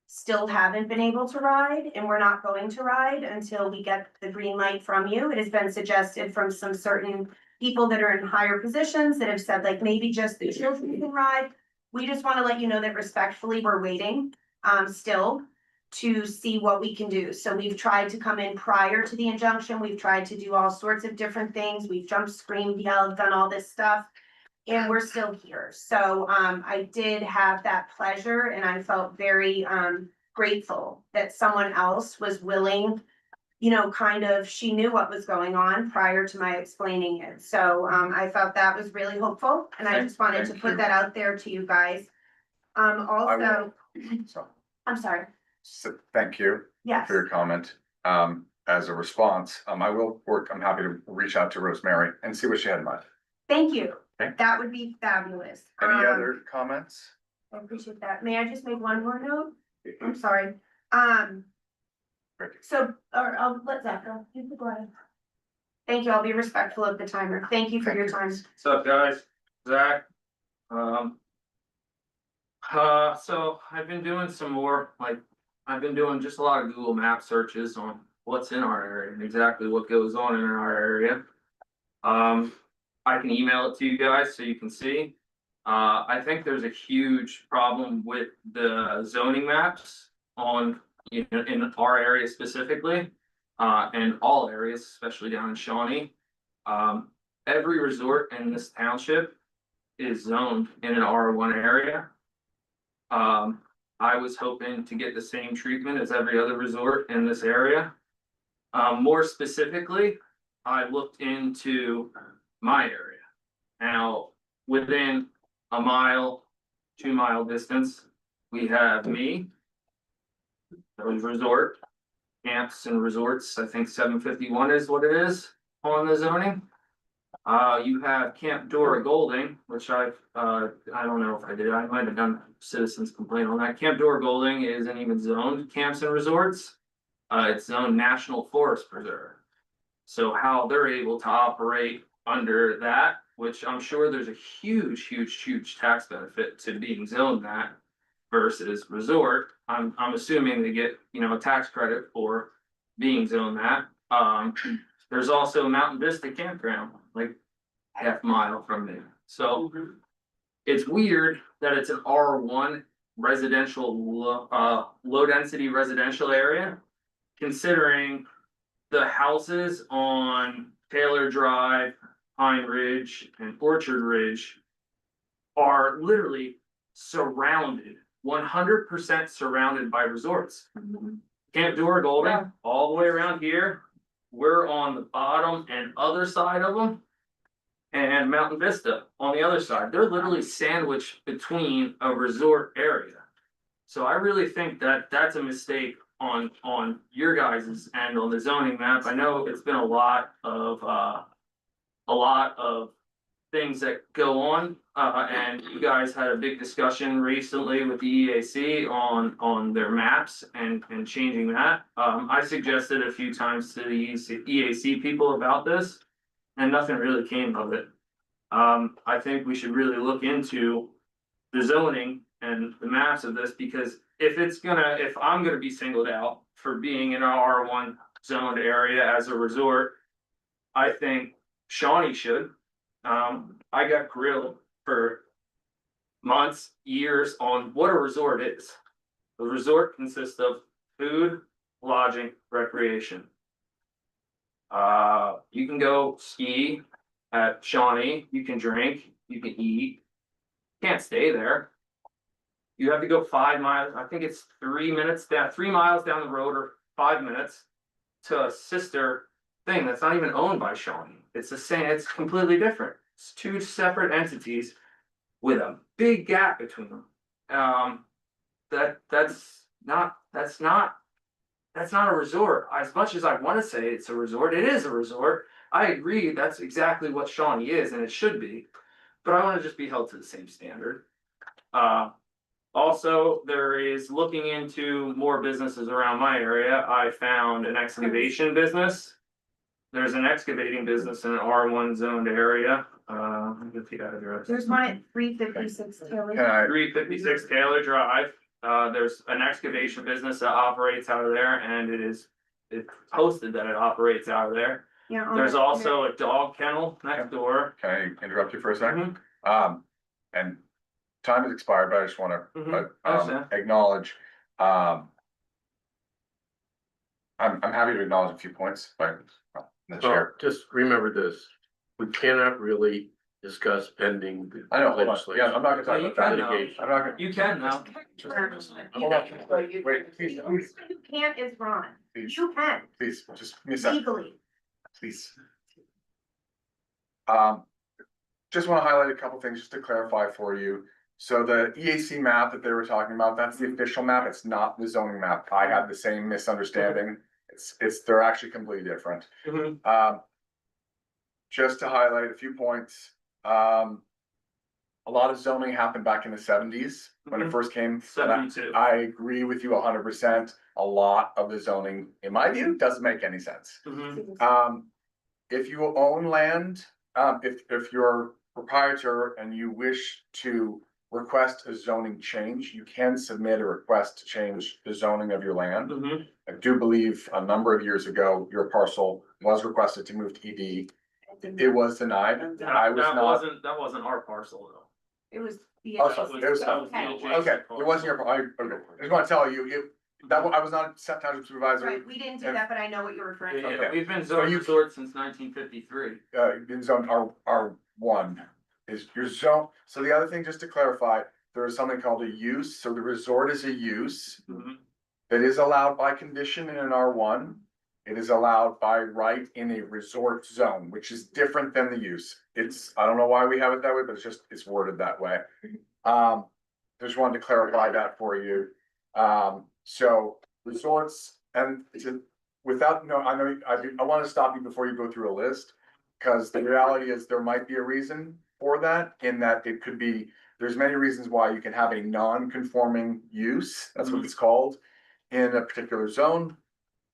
still haven't been able to ride, and we're not going to ride until we get the green light from you. It has been suggested from some certain people that are in higher positions that have said like maybe just the children can ride. We just want to let you know that respectfully we're waiting still to see what we can do. So we've tried to come in prior to the injunction. We've tried to do all sorts of different things. We've jumped, screamed, yelled, done all this stuff, and we're still here. So I did have that pleasure, and I felt very grateful that someone else was willing, she knew what was going on prior to my explaining it. So I felt that was really hopeful, and I just wanted to Thank put you. that out there to you guys. Also, So, I'm sorry. thank you Yes. for your comment. As a response, I'm happy to reach out to Rosemary and see what she had in mind. Thank you. Okay. That would be fabulous. Any other comments? I appreciate that. May I just make one more note? I'm sorry. So, or I'll let Zach go. You can go ahead. Thank you. I'll be respectful of the timer. Thank you for your time. What's up, guys? Zach. So I've been doing some more, I've been doing just a lot of Google Map searches on what's in our area and exactly what goes on in our area. I can email it to you guys so you can see. I think there's a huge problem with the zoning maps in our area specifically, and all areas, especially down in Shawnee. Every resort in this township is zoned in an R1 area. I was hoping to get the same treatment as every other resort in this area. More specifically, I looked into my area. Now, within a 2 mile distance, we have me, Village Resort, camps and resorts. I think 751 is what it is on the zoning. You have Camp Dora Golding, which I don't know if I did, I might have done citizens complaint on that. Camp Dora Golding isn't even zoned camps and resorts. It's zoned National Forest Preserve. So how they're able to operate under that, which I'm sure there's a huge tax benefit to being zoned that versus resort. I'm assuming they get, you know, a tax credit for being zoned that. There's also Mountain Vista Campground, like half mile from there. So it's weird that it's an R1 residential, low density residential area, considering the houses on Taylor Drive, Pine Ridge, and Orchard Ridge are literally surrounded, 100% surrounded by resorts. Camp Dora Golding, all the way around here, we're on the bottom and other side of them. And Mountain Vista on the other side, they're literally sandwiched between a resort area. So I really think that that's a mistake on your guys's end on the zoning map. I know it's been a lot of things that go on, and you guys had a big discussion recently with the EAC on their maps and changing that. I suggested a few times to the EAC people about this, and nothing really came of it. I think we should really look into the zoning and the maps of this, because if I'm gonna be singled out for being in an R1 zoned area as a resort, I think Shawnee should. I got grilled for months, years on what a resort is. The resort consists of food, lodging, recreation. You can go ski at Shawnee, you can drink, you can eat, can't stay there. You have to go 5 miles, I think it's 3 miles down the road, or 5 minutes to a sister thing that's not even owned by Shawnee. It's the same, it's completely different. It's two separate entities with a big gap between them. That's not a resort. As much as I want to say it's a resort, it is a resort. I agree, that's exactly what Shawnee is, and it should be, but I want to just be held to the same standard. Also, there is looking into more businesses around my area. I found an excavation business. There's an excavating business in an R1 zoned area. Let me get the address. There's one at 356 Taylor. Can I, 356 Taylor Drive. There's an excavation business that operates out of there, and it's posted that it operates out of there. Yeah. There's also a dog kennel next door. can I interrupt you for a second? And time has expired, but I just wanna, Understand. acknowledge, I'm happy to acknowledge a few points, but the Well, chair. just remember this, we cannot really discuss pending. I know, hold on, legislation. yeah, I'm not gonna talk Oh, you about that. can now. Litigation. I'm not gonna. You can now. Hold on, wait, please, You can't is Ron. please, You can please, just give me a second, legally. please. Just wanna highlight a couple things just to clarify for you. So the EAC map that they were talking about, that's the official map, it's not the zoning map. I had the same misunderstanding. They're actually completely different. Just to highlight a few points, a lot of zoning happened back in the 70s when it first came. 72. I agree with you 100%. A lot of the zoning, in my view, doesn't make any sense. If you own land, if you're a proprietor and you wish to request a zoning change, you can submit a request to change the zoning of your land. I do believe a number of years ago, your parcel was requested to move to ED. It was denied. I was not. That wasn't our parcel though. It was. Oh, sorry, it was, okay, it wasn't your, I just wanna tell you, I was not township supervisor. Right, we didn't do that, but I know what you're referring to. Okay. We've been So zoned you- resort since 1953. In zone R1 is your zone. So the other thing, just to clarify, there is something called a use. So the resort is a use that is allowed by condition in an R1. It is allowed by right in a resort zone, which is different than the use. I don't know why we have it that way, but it's worded that way. Just wanted to clarify that for you. So resorts, and without, no, I know, I want to stop you before you go through a list. Cause the reality is there might be a reason for that, in that it could be, there's many reasons why you can have a non-conforming use, that's what it's called, in a particular zone.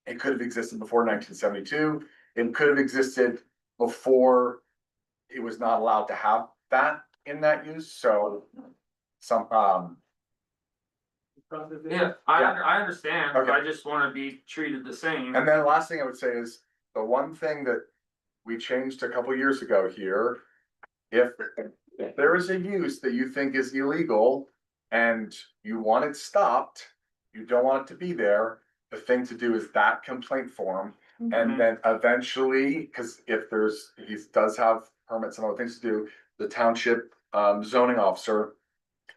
It could have existed before 1972. It could have existed before it was not allowed to have that in that use, so some, Yeah, I understand, Okay. I just wanna be treated the same. and then the last thing I would say is, the one thing that we changed a couple years ago here, if there is a use that you think is illegal and you want it stopped, you don't want it to be there, the thing to do is that complaint form. And then eventually, cause if he does have permits and other things to do, the township zoning officer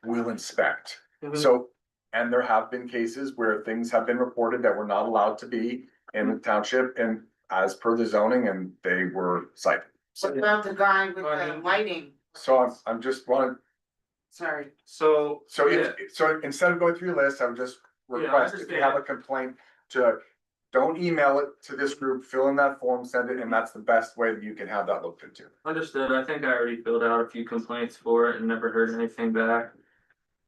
will inspect. Mhm. So, and there have been cases where things have been reported that were not allowed to be in the township and as per the zoning, and they were cited. What about the guy with the lighting? So I'm just wanting, Sorry. So, so yeah, so instead of going through your list, I would just Yeah, I request, if you have a complaint, to don't email it to this group, fill in that form, send it, and that's the best way that you can have that looked into. understood, I think I already filled out a few complaints for it and never heard anything back.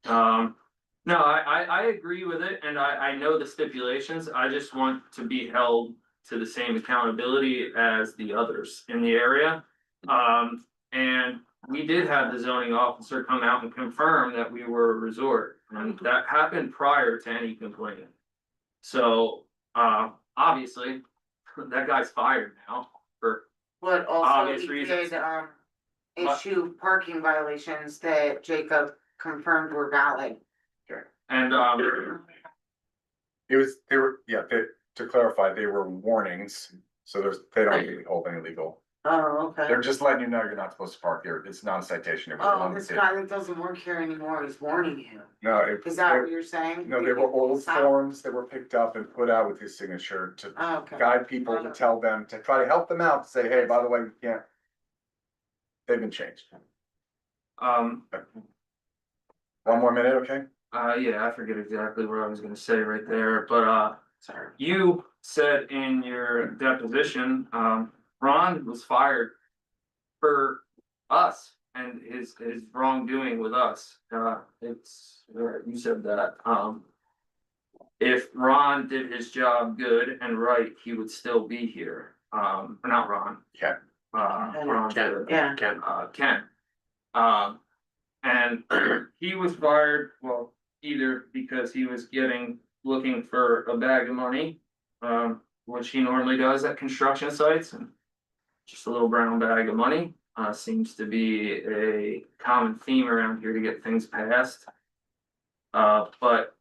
No, I agree with it, and I know the stipulations, I just want to be held to the same accountability as the others in the area. And we did have the zoning officer come out and confirm that we were a resort, and that happened prior to any complaint. So, obviously, that guy's fired now for, But also Obvious he reasons. did, issue parking violations that Jacob confirmed were valid. and, They were, to clarify, they were warnings, so they don't really hold any legal. Oh, okay. They're just letting you know you're not supposed to park here, it's not a citation. It was Oh, one this that- guy that doesn't work here anymore is warning you. No, Is that what you're saying? no, they were old Stop. forms that were picked up and put out with his signature to Oh, okay. guide people, to tell them, to try to help them out, to say, hey, by the way, you can't. They've been changed. One more minute, okay? yeah, I forget exactly what I was gonna say right there, but, Sorry. you said in your deposition, Ron was fired for us and his wrongdoing with us. You said that, if Ron did his job good and right, he would still be here. Or not Ron. Ken. Ron, Yeah. Ken. And he was fired, well, either because he was looking for a bag of money, which he normally does at construction sites, and just a little brown bag of money, seems to be a common theme around here to get things passed. But,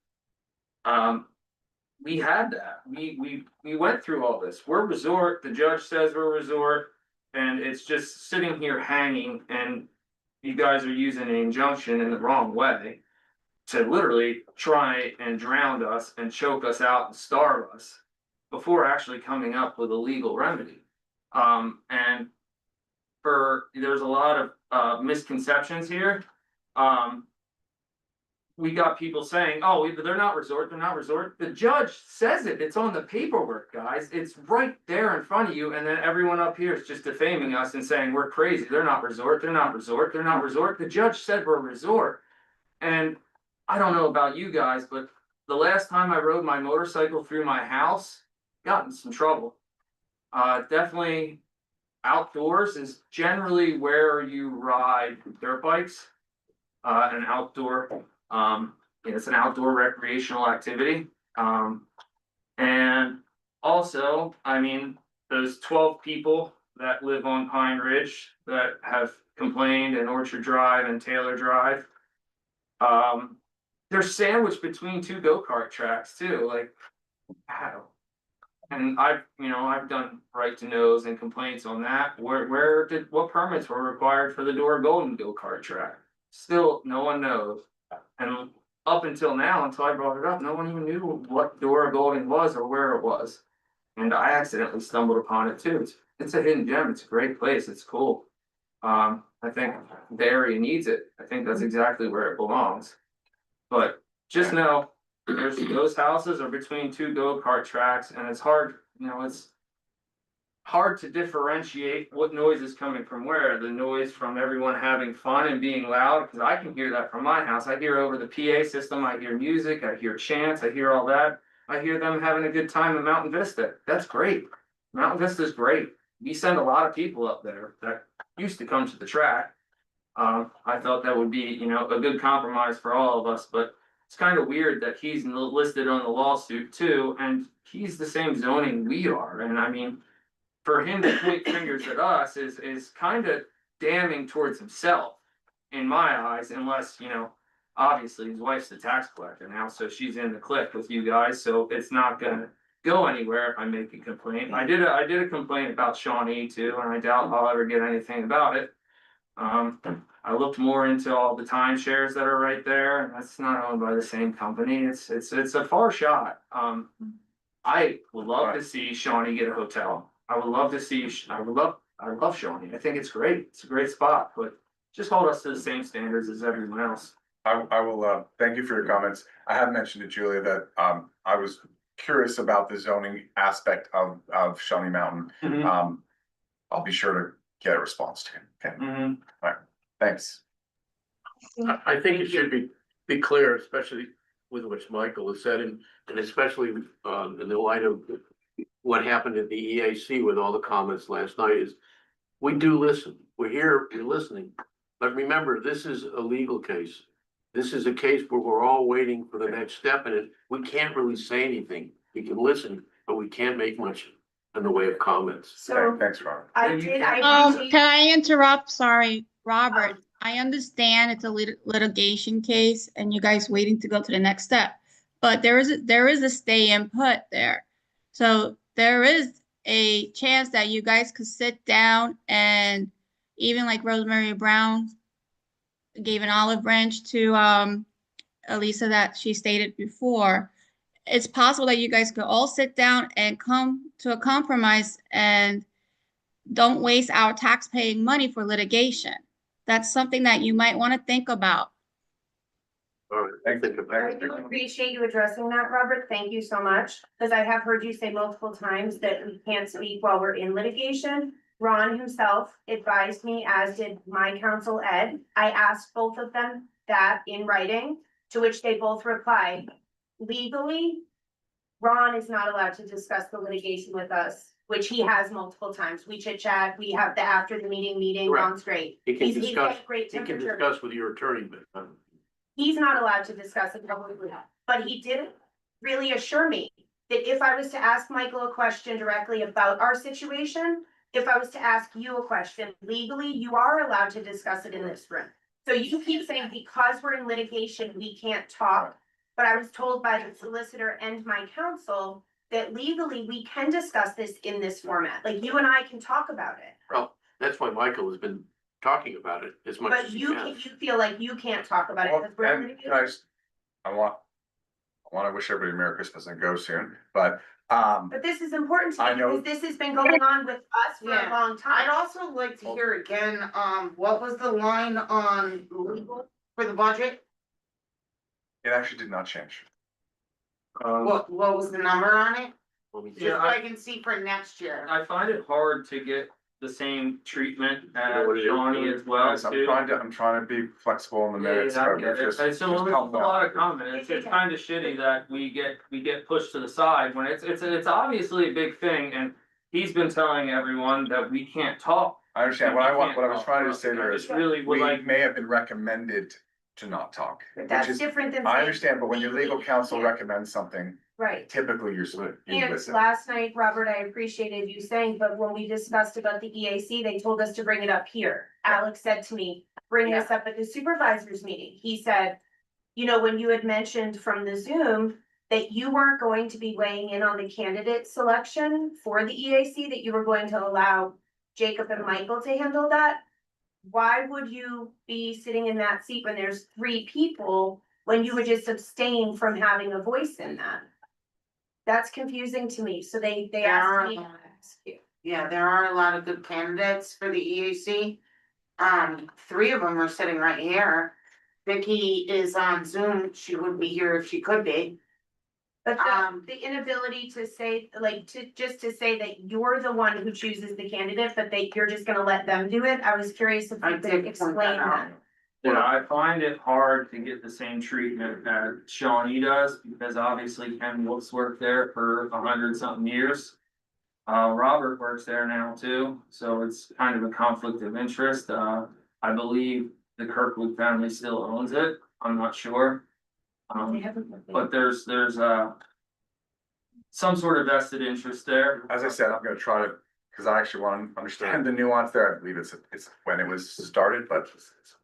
we had that, we went through all this, we're resort, the judge says we're resort, and it's just sitting here hanging, and you guys are using an injunction in the wrong way to literally try and drown us and choke us out and starve us before actually coming up with a legal remedy. And there's a lot of misconceptions here. We got people saying, oh, they're not resort, they're not resort. The judge says it, it's on the paperwork, guys. It's right there in front of you. And then everyone up here is just defaming us and saying we're crazy. They're not resort, they're not resort, they're not resort. The judge said we're resort. And I don't know about you guys, but the last time I rode my motorcycle through my house, got in some trouble. Definitely outdoors is generally where you ride dirt bikes. An outdoor, it's an outdoor recreational activity. And also, I mean, those 12 people that live on Pine Ridge that have complained in Orchard Drive and Taylor Drive. They're sandwiched between two go-kart tracks too, like, how? And I've done right to knows and complaints on that. What permits were required for the Dora Golden go-kart track? Still, no one knows. And up until now, until I brought it up, no one even knew what Dora Golden was or where it was. And I accidentally stumbled upon it too. It's a hidden gem. It's a great place. It's cool. I think the area needs it. I think that's exactly where it belongs. But just know, those houses are between two go-kart tracks, and it's hard you know, it's hard to differentiate what noise is coming from where. The noise from everyone having fun and being loud, because I can hear that from my house. I hear over the PA system, I hear music, I hear chants, I hear all that. I hear them having a good time in Mountain Vista. That's great. Mountain Vista is great. We send a lot of people up there that used to come to the track. I thought that would be, you know, a good compromise for all of us, but it's kind of weird that he's listed on the lawsuit too, and he's the same zoning we are. And I mean, for him to point fingers at us is kind of damning towards himself in my eyes, unless, you know, obviously his wife's the tax collector now, so she's in the clique with you guys, so it's not gonna go anywhere if I make a complaint. I did a complaint about Shawnee too, and I doubt I'll ever get anything about it. I looked more into all the timeshares that are right there, and that's not owned by the same company. It's a far shot. I would love to see Shawnee get a hotel. I would love to see, I love Shawnee. I think it's great. It's a great spot, but just hold us to the same standards as everyone else. I will, thank you for your comments. I have mentioned to Julia that, I was curious about the zoning aspect of Shawnee Mountain. I'll be sure to get a response to you. Okay, thanks. I think it should be clear, especially with what Michael has said, and especially in the light of what happened at the EAC with all the comments last night, is we do listen. We're here, we're listening. But remember, this is a legal case. This is a case where we're all waiting for the next step in it. We can't really say anything. We can listen, but we can't make much in the way of comments. So Thanks, Robert. I appreciate. Can I interrupt? Sorry, Robert. I understand it's a litigation case and you guys waiting to go to the next step, but there is a stay and put there. So there is a chance that you guys could sit down, and even like Rosemary Brown gave an olive branch to Elisa that she stated before. It's possible that you guys could all sit down and come to a compromise and don't waste our tax-paying money for litigation. That's something that you might want to think about. All right, I do appreciate you addressing that, Robert. Thank you so much, because I have heard you say multiple times that we can't speak while we're in litigation. Ron himself advised me, as did my counsel Ed. I asked both of them that in writing, to which they both replied, legally, Ron is not allowed to discuss the litigation with us, which he has multiple times. We chit chat, we have the after the meeting, Correct. Ron's great. He can He's discuss, got great he can temperature. discuss with your attorney, but. He's not allowed to discuss it publicly, but he did really assure me that if I was to ask Michael a question directly about our situation, if I was to ask you a question legally, you are allowed to discuss it in this room. So you keep saying because we're in litigation, we can't talk. But I was told by the solicitor and my counsel that legally we can discuss this in this format. Like you and I can talk about it. Well, that's why Michael has been talking about it as much But as he you can. feel like you can't talk about it. Well, because we're in and litigation. I want to wish everybody Merry Christmas and go soon, but, But this is important to I me know- because this has been going on with us for a Yeah. long I'd time. also like to hear again, what was the line on legal for the budget? it actually did not change. What was the number on it? Let me see. Just so I can see for next year. I find it hard to get the same treatment know what as it is? Shawnee as well Guys, too. I'm trying to be flexible in the minutes. Yeah, I but get it. just- It's a just help out. lot of comments. It's kind of shitty that we get pushed to the side when it's obviously a big thing, and he's been telling everyone that we can't talk. I understand. What I was trying to say there I is, just really would we like, may have been recommended to not talk. Which That's is, different than. I saying understand, but when your legal counsel Yeah. recommends something, Right. typically you And listen. last night, Robert, I appreciated you saying, but when we discussed about the EAC, they told us to bring it up here. Alex said to me, bring this up at the supervisors meeting. He said, you know, when you had mentioned from the Zoom that you weren't going to be weighing in on the candidate selection for the EAC, that you were going to allow Jacob and Michael to handle that. Why would you be sitting in that seat when there's 3 people, when you would just abstain from having a voice in that? That's confusing to me, so they asked me to ask you. Yeah, there are a lot of good candidates for the EAC. 3 of them are sitting right here. Vicky is on Zoom. She would be here if she could be. But Um, the inability to say, like, to say that you're the one who chooses the candidate, but you're just gonna let them do it, I was curious if I you did could point explain that out. that. Yeah, I find it hard to get the same treatment that Shawnee does, because obviously Ken Wolf's worked there for 100-something years. Robert works there now too, so it's kind of a conflict of interest. I believe the Kirkwood family still owns it, I'm not sure. But there's some sort of vested interest there. As I said, I'm gonna try to, because I actually want to understand the nuance there. I believe it's when it was started, but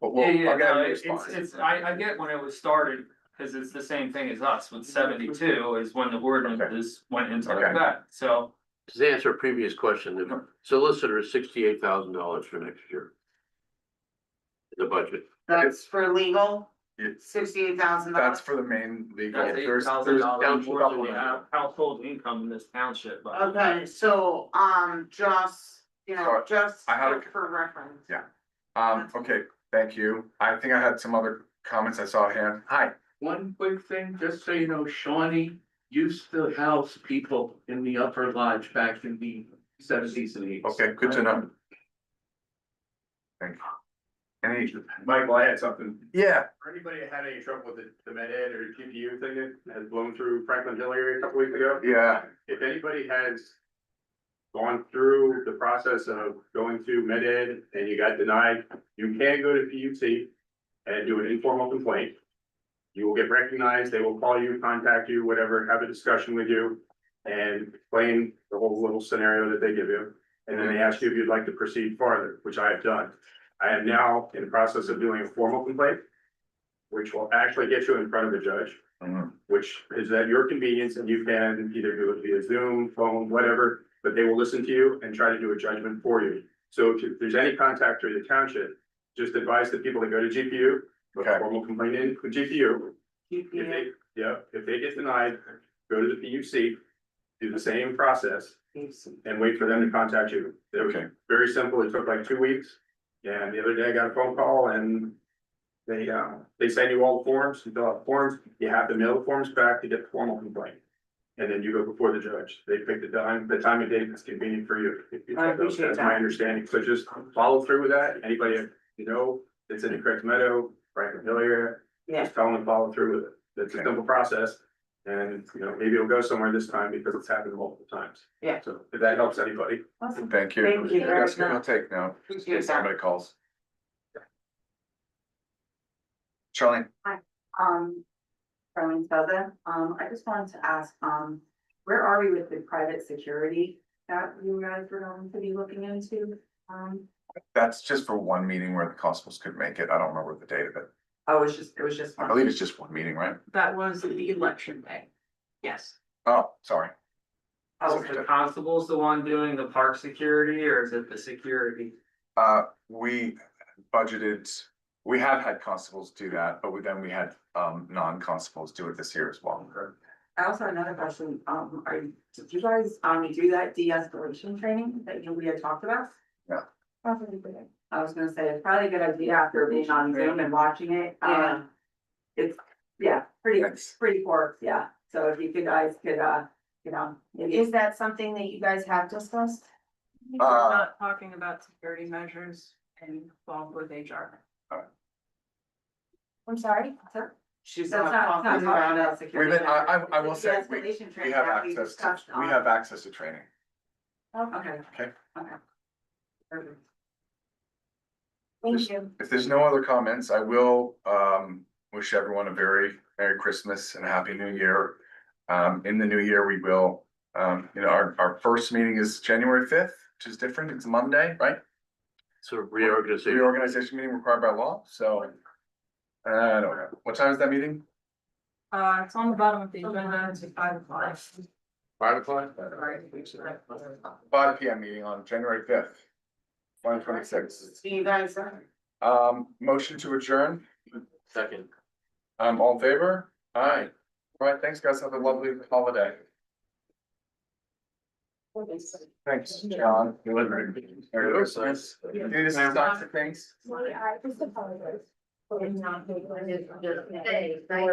I'll get a new response. I get when it was started, because it's the same thing as us with 72 is when the ordinances went into Okay. effect, so. To answer a previous question, the solicitor is $68,000 for next year. The budget. That's for legal, It's, $68,000. that's for the main legal. That's There's $8,000 more than the supplemental. household income in this township. but- Okay, so, just, Sorry, just I have a- for reference. Yeah. Okay, thank you. I think I had some other comments. I saw a hand. Hi. One quick thing, just so you know, Shawnee used to house people in the upper lodge back in the 70s and 80s. Okay, good to know. Thank you. Any, Michael, I had something. yeah, For anybody that had any trouble with the Med Ed or GPU thing that has blown through Franklin Hill area a couple weeks ago? yeah, If anybody has gone through the process of going to Med Ed and you got denied, you can go to PUC and do an informal complaint. You will get recognized, they will call you, contact you, whatever, have a discussion with you and explain the whole little scenario that they give you. And then they ask you if you'd like to proceed farther, which I have done. I am now in the process of doing a formal complaint, which will actually get you in front of a judge, Mhm. which is at your convenience, and you can either do it via Zoom, phone, whatever, but they will listen to you and try to do a judgment for you. So if there's any contact through the township, just advise the people that go to GPU, put a Okay. formal complaint in with GPU. If they get denied, go to the PUC, do the same process and wait for them to contact you. Okay. Very simple. It took like 2 weeks. And the other day I got a phone call and they send you all the forms, you fill out the forms, you have to mail the forms back to get the formal complaint. And then you go before the judge. They pick the time and date that's convenient for you. I appreciate That's my that. understanding. So just follow through with that. Anybody that's in the Craig's Meadow, Franklin Hill area, Yeah, just tell them to follow through with it. It's a simple process. And, maybe it'll go somewhere this time because it's happened multiple times. Yeah. So if that helps anybody. awesome. thank you. Thank you very Yes, we'll much. take now. in Appreciate case that. somebody calls. Charlene, Carmen Souza, I just wanted to ask, where are we with the private security that you guys were going to be looking into? that's just for one meeting where the constables could make it. I don't remember the date of it. Oh, it was just. I believe it's just one meeting, right? That was the election day. Yes. Oh, sorry. Oh, Is the constable's the one doing the park security, or is it the security? We budgeted, we have had constables do that, but then we had non-constables do it this year as well. I also had another question, did you guys, do that de-escalation training that we had talked about? Yeah. I was gonna say, it's probably a good idea after being on Zoom and watching it, Yeah. it's, Thanks. pretty poor, yeah, so if you guys could, maybe. Is that something that you guys have discussed? We're not talking about security measures involved with HR. I'm sorry? Sir? She's So it's not not talking about it. security. We've been, I measures. will It's say, the de-escalation we training have that access discussed to, we on- have access to training. Okay. Okay. Perfect. Thank you. If there's no other comments, I will wish everyone a very Merry Christmas and a Happy New Year. In the new year, we will, our first meeting is January 5th, which is different. It's a Monday, right? So reorganization. Reorganization meeting required by law, so. I don't know. What time is that meeting? It's on the bottom of the agenda, it's 5:05. 5 o'clock? 5 PM meeting on January 5th. 2026. See you guys then. Motion to adjourn. Second. All in favor? Aye. All right, thanks, guys. Have a lovely holiday. Thanks, John. Merry Christmas. Dude, this is Dr. Things. I just apologize. And not make it just say, right?